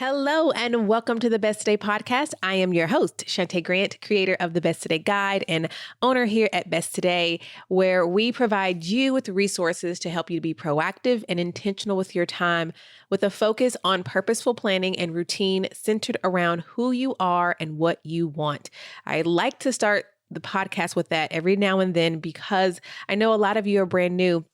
Hello and welcome to the Best Today podcast. I am your host, Shantae Grant, creator of the Best Today Guide and owner here at Best Today, where we provide you with resources to help you to be proactive and intentional with your time with a focus on purposeful planning and routine centered around who you are and what you want. I like to start the podcast with that every now and then because I know a lot of you are brand new.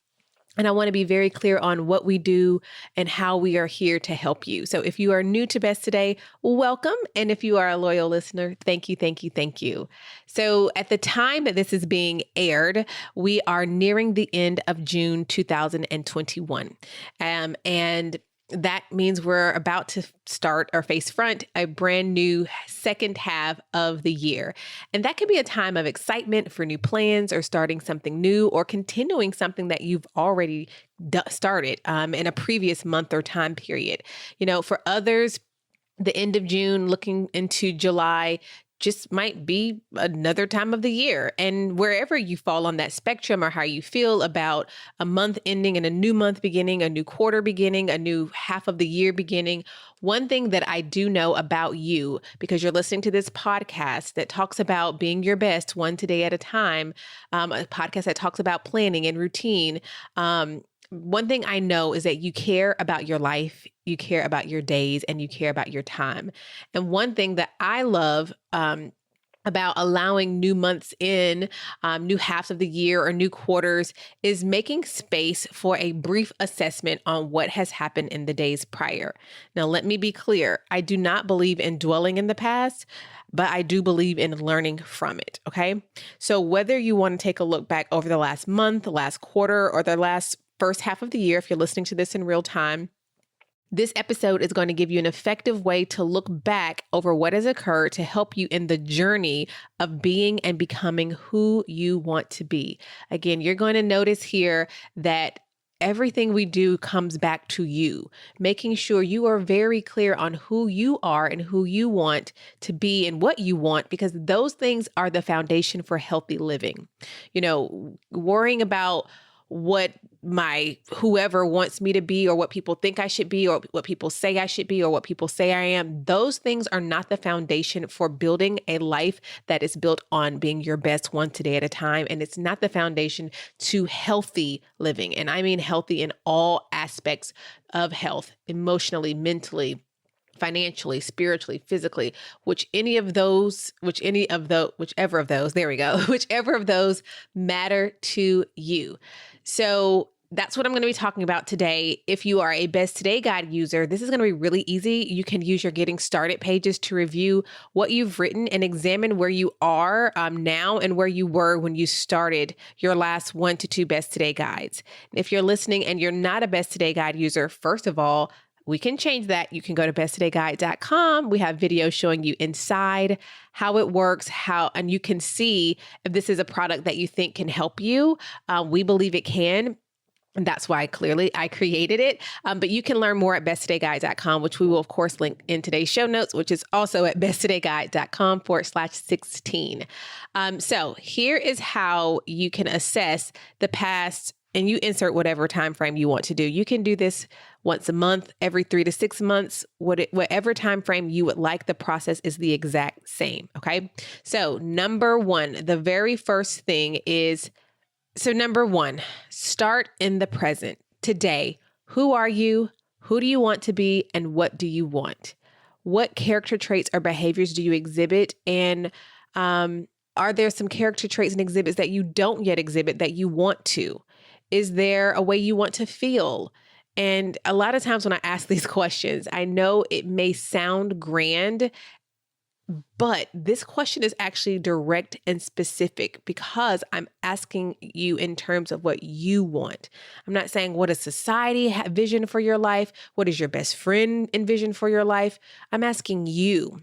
And I want to be very clear on what we do and how we are here to help you. So if you are new to Best Today, welcome. And if you are a loyal listener, thank you, thank you, thank you. So at the time that this is being aired, we are nearing the end of June 2021. And that means we're about to start or face front a brand new second half of the year. And that can be a time of excitement for new plans or starting something new or continuing something that you've already started in a previous month or time period. You know, for others, the end of June, looking into July, just might be another time of the year. And wherever you fall on that spectrum or how you feel about a month ending and a new month beginning, a new quarter beginning, a new half of the year beginning, one thing that I do know about you, because you're listening to this podcast that talks about being your best one today at a time, a podcast that talks about planning and routine, one thing I know is that you care about your life, you care about your days, and you care about your time. And one thing that I love about allowing new months in, new halves of the year or new quarters is making space for a brief assessment on what has happened in the days prior. Now, let me be clear. I do not believe in dwelling in the past, but I do believe in learning from it. Okay. So whether you want to take a look back over the last month, the last quarter, or the last first half of the year, if you're listening to this in real time, this episode is going to give you an effective way to look back over what has occurred to help you in the journey of being and becoming who you want to be. Again, you're going to notice here that everything we do comes back to you, making sure you are very clear on who you are and who you want to be and what you want, because those things are the foundation for healthy living. You know, worrying about what my whoever wants me to be or what people think I should be or what people say I should be or what people say I am, those things are not the foundation for building a life that is built on being your best one today at a time. And it's not the foundation to healthy living. And I mean healthy in all aspects of health, emotionally, mentally, financially, spiritually, physically, whichever of those matter to you. So that's what I'm going to be talking about today. If you are a Best Today Guide user, this is going to be really easy. You can use your Getting Started pages to review what you've written and examine where you are now and where you were when you started your last 1 to 2 Best Today Guides. If you're listening and you're not a Best Today Guide user, first of all, we can change that. You can go to besttodayguide.com. We have videos showing you inside how it works, and you can see if this is a product that you think can help you. We believe it can. And that's why clearly I created it. But you can learn more at besttodayguide.com, which we will, of course, link in today's show notes, which is also at besttodayguide.com/16. So here is how you can assess the past, and you insert whatever time frame you want to do. You can do this once a month, every 3 to 6 months, whatever time frame you would like. The process is the exact same. Okay. So number one, the very first thing is, number one, start in the present. Today, who are you? Who do you want to be? And what do you want? What character traits or behaviors do you exhibit? And are there some character traits and exhibits that you don't yet exhibit that you want to? Is there a way you want to feel? And a lot of times when I ask these questions, I know it may sound grand, but this question is actually direct and specific because I'm asking you in terms of what you want. I'm not saying what does society vision for your life? What does your best friend envision for your life? I'm asking you,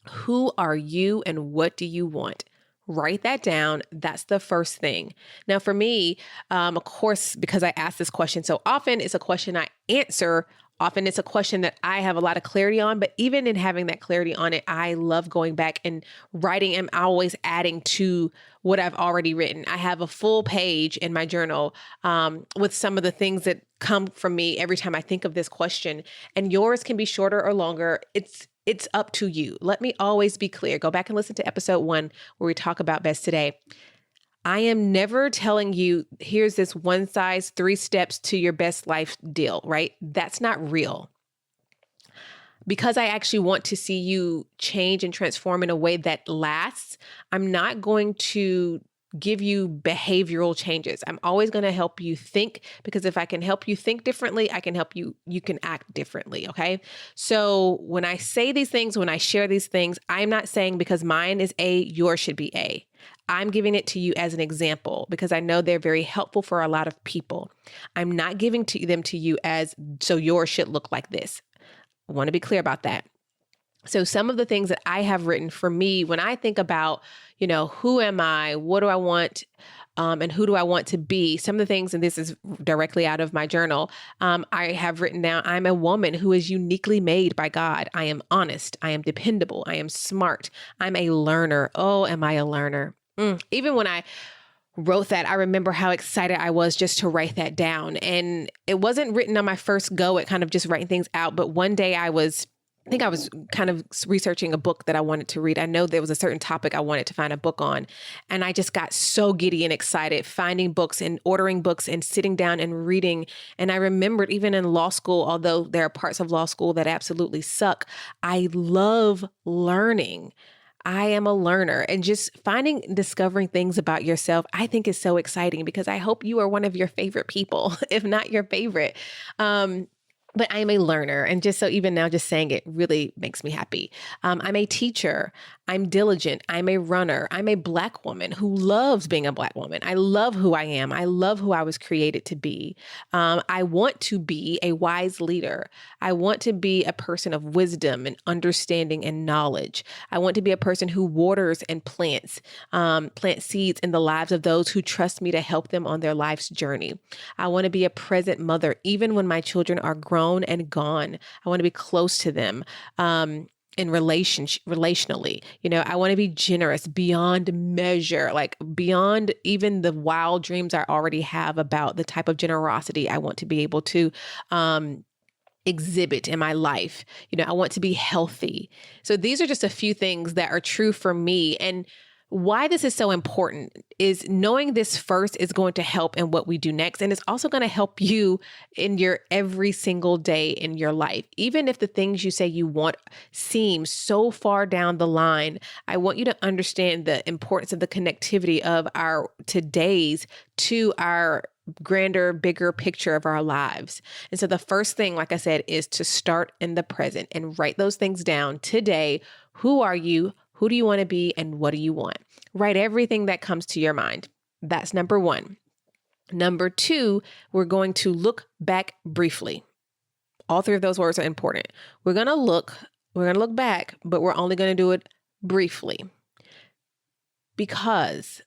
who are you and what do you want? Write that down. That's the first thing. Now, for me, of course, because I ask this question so often, it's a question I answer Often it's a question that I have a lot of clarity on, but even in having that clarity on it, I love going back and writing and always adding to what I've already written. I have a full page in my journal with some of the things that come from me every time I think of this question. And yours can be shorter or longer. It's up to you. Let me always be clear. Go back and listen to episode 1 where we talk about best today. I am never telling you, here's this one size 3 steps to your best life deal, right? That's not real. Because I actually want to see you change and transform in a way that lasts, I'm not going to give you behavioral changes. I'm always going to help you think, because if I can help you think differently, I can help you, you can act differently. Okay. So when I say these things, when I share these things, I'm not saying because mine is A, yours should be A. I'm giving it to you as an example because I know they're very helpful for a lot of people. I'm not giving them to you as, so yours should look like this. I want to be clear about that. So some of the things that I have written for me, when I think about, who am I? What do I want? And who do I want to be? Some of the things, and this is directly out of my journal, I have written down, I'm a woman who is uniquely made by God. I am honest. I am dependable. I am smart. I'm a learner. Oh, am I a learner? Even when I wrote that, I remember how excited I was just to write that down. And it wasn't written on my first go at kind of just writing things out. But one day I think I was kind of researching a book that I wanted to read. I know there was a certain topic I wanted to find a book on. And I just got so giddy and excited finding books and ordering books and sitting down and reading. And I remembered even in law school, although there are parts of law school that absolutely suck, I love learning. I am a learner, and just discovering things about yourself, I think is so exciting because I hope you are one of your favorite people, if not your favorite. But I'm a learner. And just so even now, just saying it really makes me happy. I'm a teacher. I'm diligent. I'm a runner. I'm a Black woman who loves being a Black woman. I love who I am. I love who I was created to be. I want to be a wise leader. I want to be a person of wisdom and understanding and knowledge. I want to be a person who waters and plants seeds in the lives of those who trust me to help them on their life's journey. I want to be a present mother, even when my children are grown and gone. I want to be close to them. In relationally, I want to be generous beyond measure, like beyond even the wild dreams I already have about the type of generosity I want to be able to exhibit in my life. I want to be healthy. So these are just a few things that are true for me. And why this is so important is knowing this first is going to help in what we do next. And it's also going to help you in your every single day in your life. Even if the things you say you want seem so far down the line, I want you to understand the importance of the connectivity of our today's to our grander, bigger picture of our lives. And so the first thing, like I said, is to start in the present and write those things down today. Who are you? Who do you want to be? And what do you want? Write everything that comes to your mind. That's number 1. Number 2, we're going to look back briefly. All 3 of those words are important. We're going to look back, but we're only going to do it briefly. Because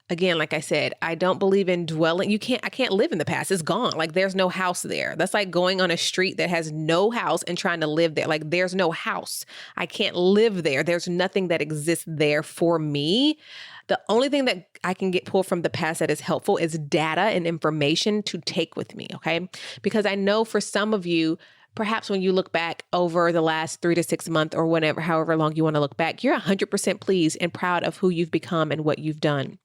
again, like I said, I don't believe in dwelling. I can't live in the past. It's gone. Like there's no house there. That's like going on a street that has no house and trying to live there. Like there's no house. I can't live there. There's nothing that exists there for me. The only thing that I can pull from the past that is helpful is data and information to take with me. Okay. Because I know for some of you, perhaps when you look back over the last 3 to 6 months or whenever, however long you want to look back, you're 100% pleased and proud of who you've become and what you've done.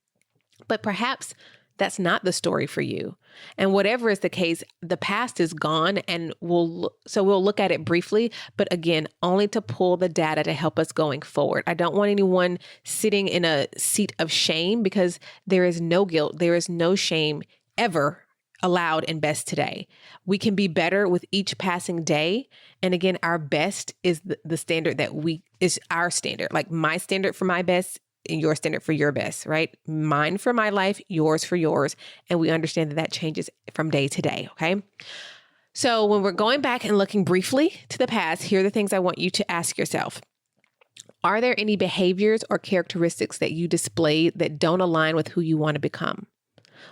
But perhaps that's not the story for you. And whatever is the case, the past is gone, and we'll look at it briefly, but again, only to pull the data to help us going forward. I don't want anyone sitting in a seat of shame because there is no guilt. There is no shame ever allowed in Best Today. We can be better with each passing day. And again, our best is the standard is our standard. Like my standard for my best and your standard for your best, right? Mine for my life, yours for yours. And we understand that changes from day to day, okay? So when we're going back and looking briefly to the past, here are the things I want you to ask yourself. Are there any behaviors or characteristics that you displayed that don't align with who you want to become?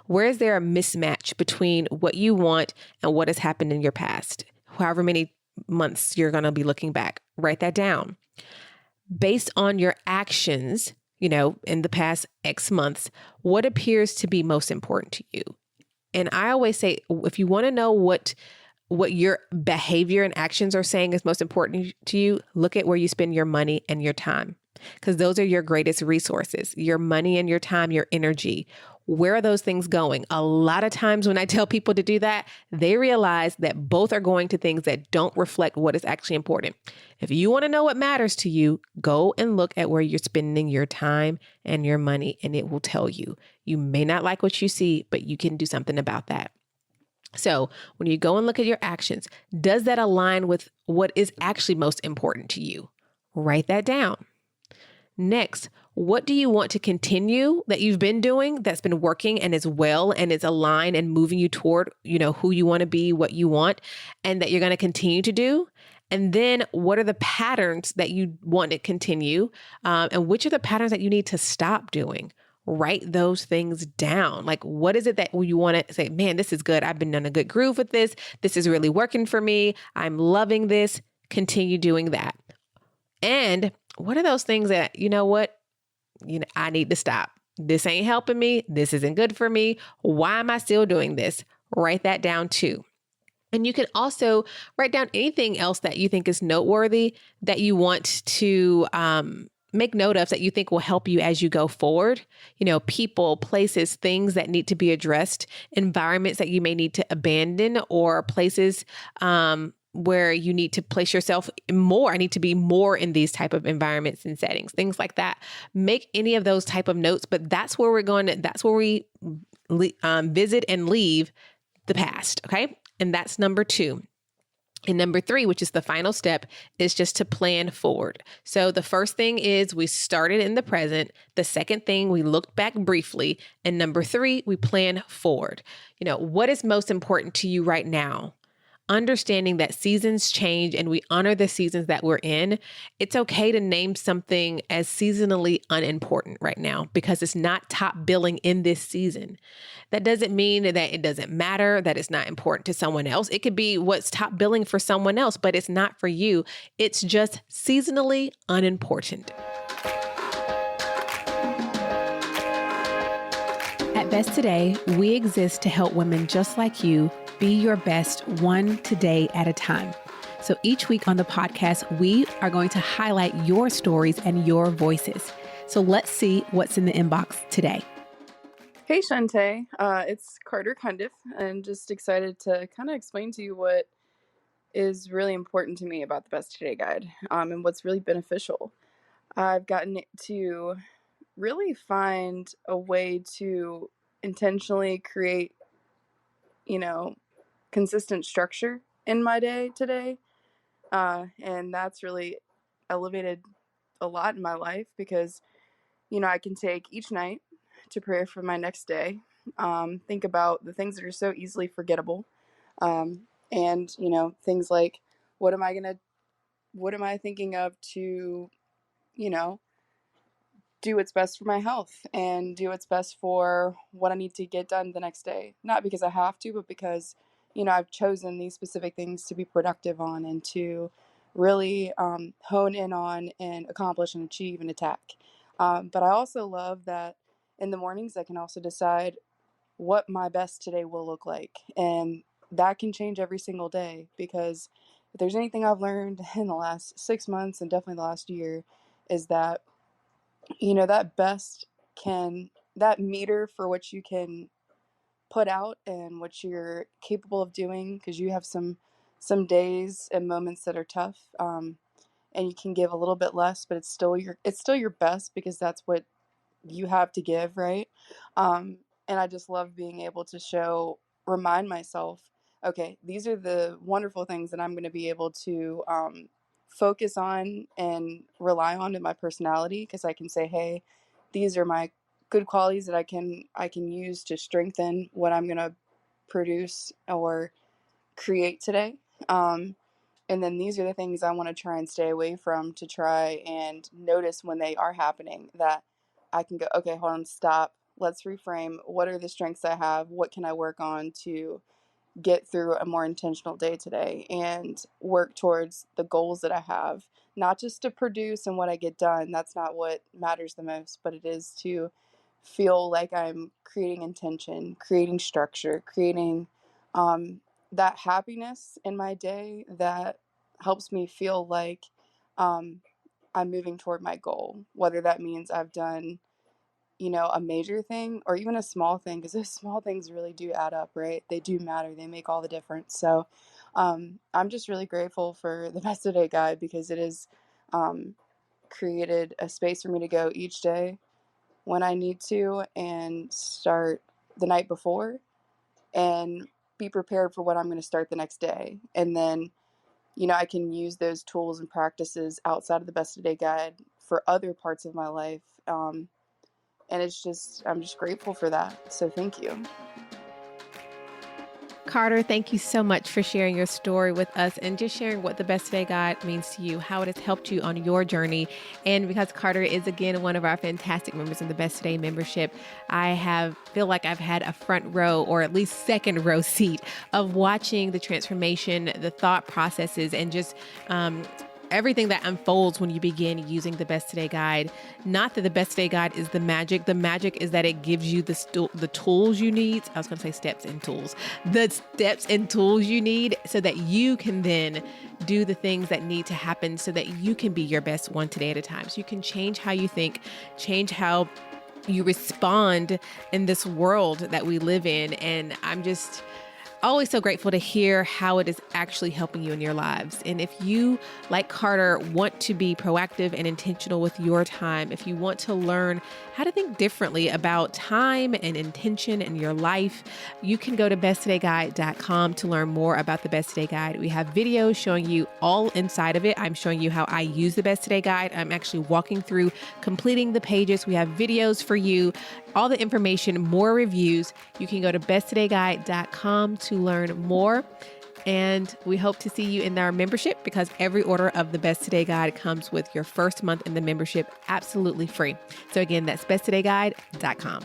Where is there a mismatch between what you want and what has happened in your past? however many months you're going to be looking back. Write that down. Based on your actions, in the past X months, what appears to be most important to you? And I always say, if you want to know what your behavior and actions are saying is most important to you, look at where you spend your money and your time, because those are your greatest resources, your money and your time, your energy. Where are those things going? A lot of times when I tell people to do that, they realize that both are going to things that don't reflect what is actually important. If you want to know what matters to you, go and look at where you're spending your time and your money, and it will tell you. You may not like what you see, but you can do something about that. So when you go and look at your actions, does that align with what is actually most important to you? Write that down. Next, what do you want to continue that you've been doing that's been working and is well and is aligned and moving you toward, who you want to be, what you want, and that you're going to continue to do? And then what are the patterns that you want to continue? And which are the patterns that you need to stop doing? Write those things down. Like, what is it that you want to say, man, this is good. I've been on a good groove with this. This is really working for me. I'm loving this. Continue doing that. And what are those things that, I need to stop. This ain't helping me. This isn't good for me. Why am I still doing this? Write that down too. And you can also write down anything else that you think is noteworthy that you want to make note of, that you think will help you as you go forward. People, places, things that need to be addressed, environments that you may need to abandon, or places where you need to place yourself more. I need to be more in these type of environments and settings, things like that. Make any of those type of notes, but that's where we visit and leave the past. Okay. And that's number 2. And number 3, which is the final step, is just to plan forward. So the first thing is we started in the present. The second thing, we looked back briefly. And number 3, we plan forward. What is most important to you right now? Understanding that seasons change and we honor the seasons that we're in. It's okay to name something as seasonally unimportant right now because it's not top billing in this season. That doesn't mean that it doesn't matter, that it's not important to someone else. It could be what's top billing for someone else, but it's not for you. It's just seasonally unimportant. At Best Today, we exist to help women just like you be your best one today at a time. So each week on the podcast, we are going to highlight your stories and your voices. So let's see what's in the inbox today. Hey, Shantae. It's Carter Cundiff, and just excited to kind of explain to you what is really important to me about the Best Today Guide, and what's really beneficial. I've gotten to really find a way to intentionally create, consistent structure in my day today. And that's really elevated a lot in my life because, I can take each night to pray for my next day, think about the things that are so easily forgettable. And, things like, what am I thinking of to, do what's best for my health and do what's best for what I need to get done the next day. Not because I have to, but because, I've chosen these specific things to be productive on and to really hone in on and accomplish and achieve and attack. But I also love that in the mornings I can also decide what my best today will look like. And that can change every single day because if there's anything I've learned in the last 6 months and definitely the last year is that that meter for what you can put out and what you're capable of doing, because you have some days and moments that are tough, and you can give a little bit less, but it's still your best because that's what you have to give, right? And I just love being able to remind myself, okay, these are the wonderful things that I'm going to be able to focus on and rely on in my personality, because I can say, hey, these are my good qualities that I can use to strengthen what I'm going to produce or create today. And then these are the things I want to try and stay away from, to try and notice when they are happening, that I can go, okay, hold on, stop. Let's reframe. What are the strengths I have? What can I work on to get through a more intentional day today and work towards the goals that I have, not just to produce and what I get done. That's not what matters the most, but it is to feel like I'm creating intention, creating structure, creating that happiness in my day that helps me feel like um, I'm moving toward my goal, whether that means I've done, a major thing or even a small thing, because those small things really do add up, right? They do matter. They make all the difference. So I'm just really grateful for the Best Today Guide, because it has created a space for me to go each day when I need to and start the night before and be prepared for what I'm going to start the next day. And then, I can use those tools and practices outside of the Best Today Guide for other parts of my life. And I'm just grateful for that. So thank you. Carter, thank you so much for sharing your story with us and just sharing what the Best Today Guide means to you, how it has helped you on your journey. And because Carter is, again, one of our fantastic members in the Best Today membership, feel like I've had a front row or at least second row seat of watching the transformation, the thought processes, and just everything that unfolds when you begin using the Best Today Guide. Not that the Best Today Guide is the magic. The magic is that it gives you the tools you need. I was going to say steps and tools. The steps and tools you need so that you can then do the things that need to happen so that you can be your best one today at a time. So you can change how you think, change how you respond in this world that we live in. And I'm just always so grateful to hear how it is actually helping you in your lives. And if you, like Carter, want to be proactive and intentional with your time, if you want to learn how to think differently about time and intention in your life, you can go to besttodayguide.com to learn more about the Best Today Guide. We have videos showing you all inside of it. I'm showing you how I use the Best Today Guide. I'm actually walking through completing the pages. We have videos for you, all the information, more reviews. You can go to besttodayguide.com to learn more. And we hope to see you in our membership, because every order of the Best Today Guide comes with your first month in the membership absolutely free. So again, that's besttodayguide.com.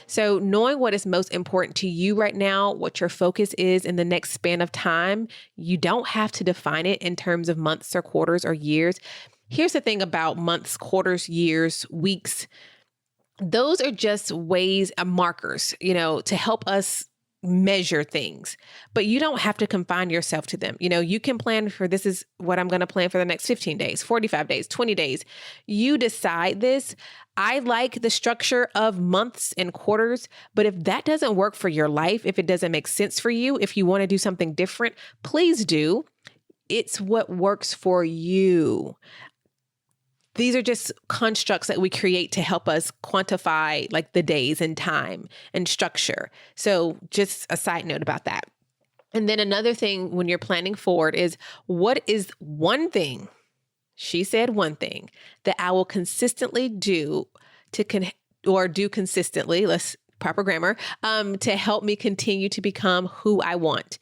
So knowing what is most important to you right now, what your focus is in the next span of time, you don't have to define it in terms of months or quarters or years. Here's the thing about months, quarters, years, weeks. Those are just ways, markers, to help us measure things, but you don't have to confine yourself to them. You can plan for, this is what I'm going to plan for the next 15 days, 45 days, 20 days. You decide this. I like the structure of months and quarters, but if that doesn't work for your life, if it doesn't make sense for you, if you want to do something different, please do. It's what works for you. These are just constructs that we create to help us quantify like the days and time and structure. So just a side note about that. And then another thing when you're planning forward is, what is one thing, she said one thing, that I will consistently do do consistently, proper grammar, to help me continue to become who I want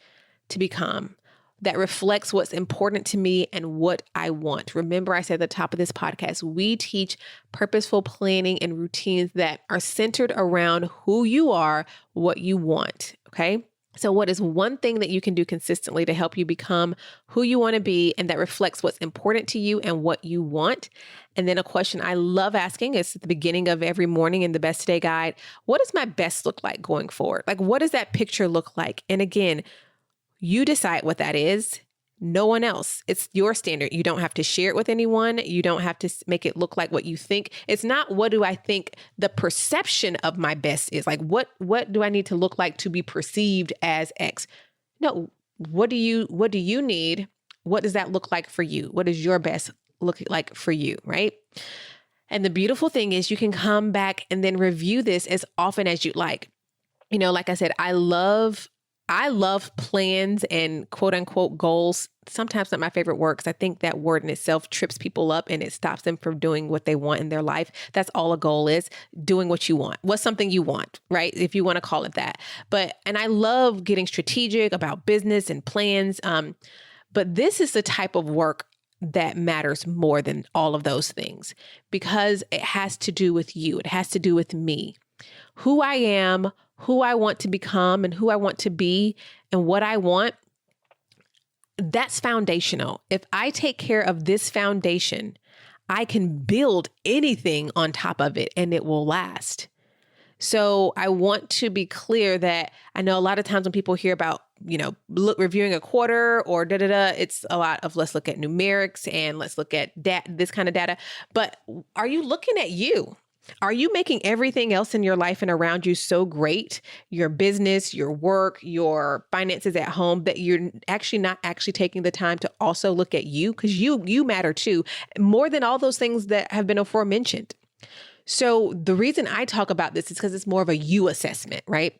to become, that reflects what's important to me and what I want. Remember, I said at the top of this podcast, we teach purposeful planning and routines that are centered around who you are, what you want. Okay. So what is one thing that you can do consistently to help you become who you want to be and that reflects what's important to you and what you want? And then a question I love asking is at the beginning of every morning in the Best Today Guide, what does my best look like going forward? Like, what does that picture look like? And again, you decide what that is. No one else. It's your standard. You don't have to share it with anyone. You don't have to make it look like what you think. It's not, what do I think the perception of my best is? Like, what do I need to look like to be perceived as X? No, what do you need? What does that look like for you? What does your best look like for you, right? And the beautiful thing is you can come back and then review this as often as you'd like. Like I said, I love plans and quote unquote goals. Sometimes not my favorite word, because I think that word in itself trips people up and it stops them from doing what they want in their life. That's all a goal is, doing what you want. What's something you want, right? If you want to call it that. And I love getting strategic about business and plans. But this is the type of work that matters more than all of those things, because it has to do with you. It has to do with me. Who I am, who I want to become, and who I want to be, and what I want, that's foundational. If I take care of this foundation, I can build anything on top of it and it will last. So I want to be clear that I know a lot of times when people hear about, reviewing a quarter or it's a lot of let's look at numerics and let's look at this kind of data. But are you looking at you? Are you making everything else in your life and around you so great, your business, your work, your finances at home, that you're actually not actually taking the time to also look at you? Because you matter too, more than all those things that have been aforementioned. So the reason I talk about this is because it's more of a you assessment, right?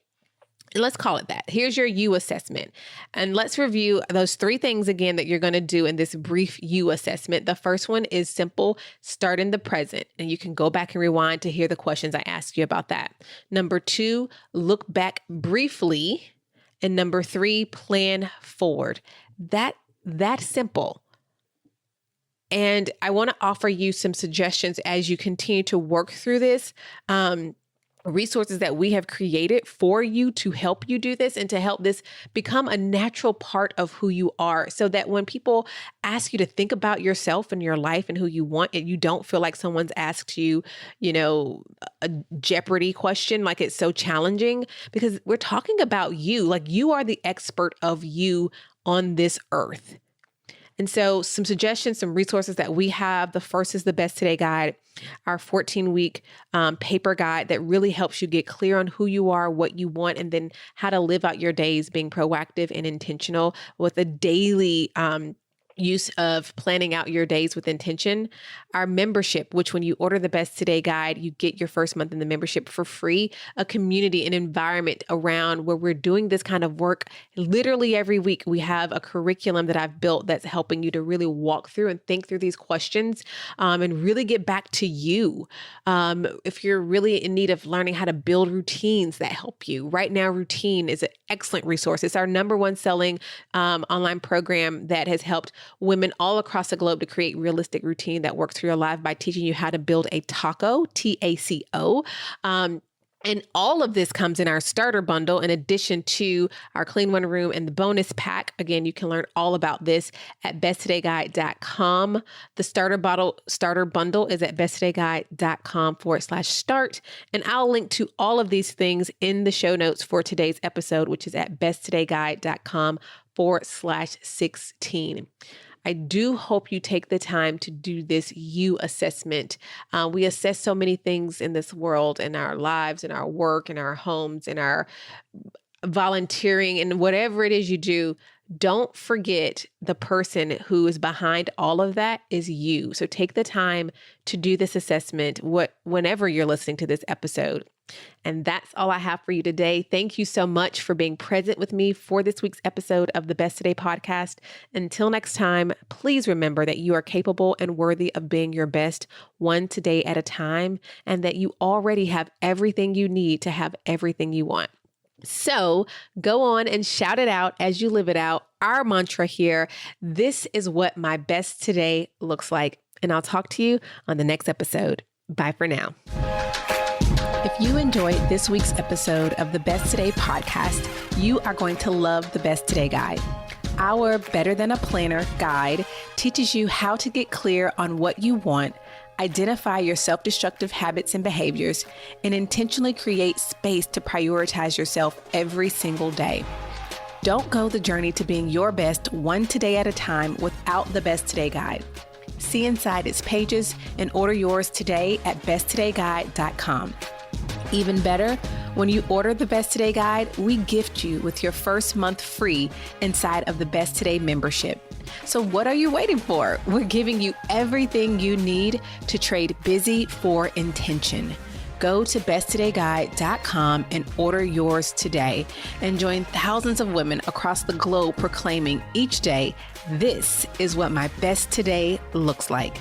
Let's call it that. Here's your you assessment. And let's review those 3 things again that you're going to do in this brief you assessment. The first one is simple, start in the present. And you can go back and rewind to hear the questions I asked you about that. Number 2, look back briefly. And number 3, plan forward. That's simple. And I want to offer you some suggestions as you continue to work through this. Resources that we have created for you to help you do this and to help this become a natural part of who you are, so that when people ask you to think about yourself and your life and who you want, and you don't feel like someone's asked you, a Jeopardy question, like it's so challenging, because we're talking about you, like you are the expert of you on this earth. And so some suggestions, some resources that we have. The first is the Best Today Guide, our 14-week paper guide that really helps you get clear on who you are, what you want, and then how to live out your days being proactive and intentional with a daily use of planning out your days with intention. Our membership, which when you order the Best Today Guide, you get your first month in the membership for free, a community, an environment around where we're doing this kind of work literally every week. We have a curriculum that I've built that's helping you to really walk through and think through these questions and really get back to you. If you're really in need of learning how to build routines that help you, right now, Routine is an excellent resource. It's our number 1 selling online program that has helped women all across the globe to create realistic routine that works for your life by teaching you how to build a taco, TACO. And all of this comes in our starter bundle, in addition to our Clean One Room and the bonus pack. Again, you can learn all about this at besttodayguide.com. The starter bundle is at besttodayguide.com/start. And I'll link to all of these things in the show notes for today's episode, which is at besttodayguide.com/16. I do hope you take the time to do this you assessment. We assess so many things in this world, in our lives, in our work, in our homes, in our volunteering, and whatever it is you do. Don't forget the person who is behind all of that is you. So take the time to do this assessment whenever you're listening to this episode. And that's all I have for you today. Thank you so much for being present with me for this week's episode of the Best Today podcast. Until next time, please remember that you are capable and worthy of being your best, one today at a time, and that you already have everything you need to have everything you want. So go on and shout it out as you live it out. Our mantra here, this is what my best today looks like. And I'll talk to you on the next episode. Bye for now. If you enjoyed this week's episode of the Best Today podcast, you are going to love the Best Today Guide. Our Better Than a Planner guide teaches you how to get clear on what you want, identify your self-destructive habits and behaviors, and intentionally create space to prioritize yourself every single day. Don't go the journey to being your best one today at a time without the Best Today Guide. See inside its pages and order yours today at besttodayguide.com. Even better, when you order the Best Today Guide, we gift you with your first month free inside of the Best Today membership. So what are you waiting for? We're giving you everything you need to trade busy for intention. Go to besttodayguide.com and order yours today and join thousands of women across the globe proclaiming each day, this is what my best today looks like.